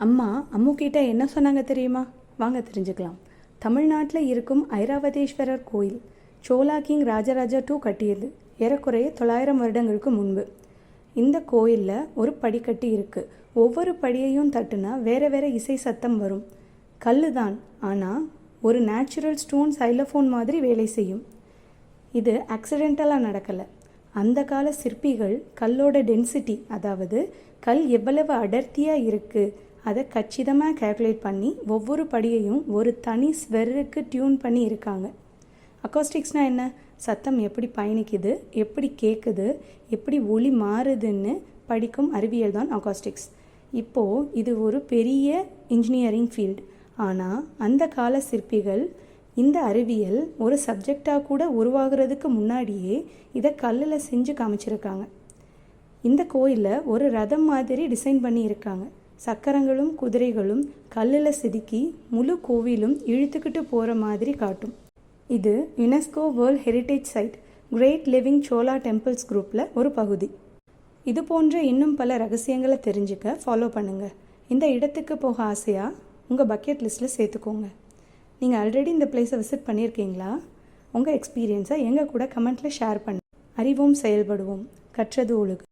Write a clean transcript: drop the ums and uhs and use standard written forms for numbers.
அம்மா அம்மு கிட்ட என்ன சொன்னாங்க தெரியுமா? வாங்க தெரிஞ்சுக்கலாம். தமிழ்நாட்டில் இருக்கும் ஐராவதேஸ்வரர் கோயில் சோலா கிங் ராஜராஜா 2 கட்டியது. ஏறக்குறைய 900 வருடங்களுக்கு முன்பு. இந்த கோயிலில் ஒரு படிக்கட்டு இருக்குது. ஒவ்வொரு படியையும் தட்டுனா வேறு வேறு இசை சத்தம் வரும். கல் தான், ஆனால் ஒரு நேச்சுரல் ஸ்டோன் சைலோஃபோன் மாதிரி வேலை செய்யும். இது ஆக்சிடென்டலாக நடக்கலை. அந்த கால சிற்பிகள் கல்லோட டென்சிட்டி, அதாவது கல் எவ்வளவு அடர்த்தியாக இருக்குது, அதை கச்சிதமாக கால்குலேட் பண்ணி ஒவ்வொரு படியையும் ஒரு தனி ஸ்வெருக்கு டியூன் பண்ணி இருக்காங்க. அக்காஸ்டிக்ஸ்னால் என்ன? சத்தம் எப்படி பயணிக்குது, எப்படி கேட்குது, எப்படி ஒளி மாறுதுன்னு படிக்கும் அறிவியல் தான் அக்காஸ்டிக்ஸ். இப்போது இது ஒரு பெரிய இன்ஜினியரிங் ஃபீல்டு. ஆனால் அந்த கால சிற்பிகள் இந்த அறிவியல் ஒரு சப்ஜெக்டாக கூட உருவாகிறதுக்கு முன்னாடியே இதை கல்லில் செஞ்சு காமிச்சிருக்காங்க. இந்த கோயிலில் ஒரு ரதம் மாதிரி டிசைன் பண்ணி இருக்காங்க. சக்கரங்களும் குதிரைகளும் கல்லில் செதுக்கி முழு கோவிலும் இழுத்துக்கிட்டு போகிற மாதிரி காட்டும். இது UNESCO world heritage site great living Chola temples குரூப்பில் ஒரு பகுதி. இது போன்ற இன்னும் பல ரகசியங்களை தெரிஞ்சுக்க ஃபாலோ பண்ணுங்கள். இந்த இடத்துக்கு போக ஆசையாக உங்கள் பக்கெட் லிஸ்ட்டில் சேர்த்துக்கோங்க. நீங்கள் ஆல்ரெடி இந்த பிளேஸை விசிட் பண்ணியிருக்கீங்களா? உங்கள் எக்ஸ்பீரியன்ஸை எங்கள் கூட கமெண்ட்டில் ஷேர் பண்ணு. அறிவோம், செயல்படுவோம். கற்றது ஒழுகு.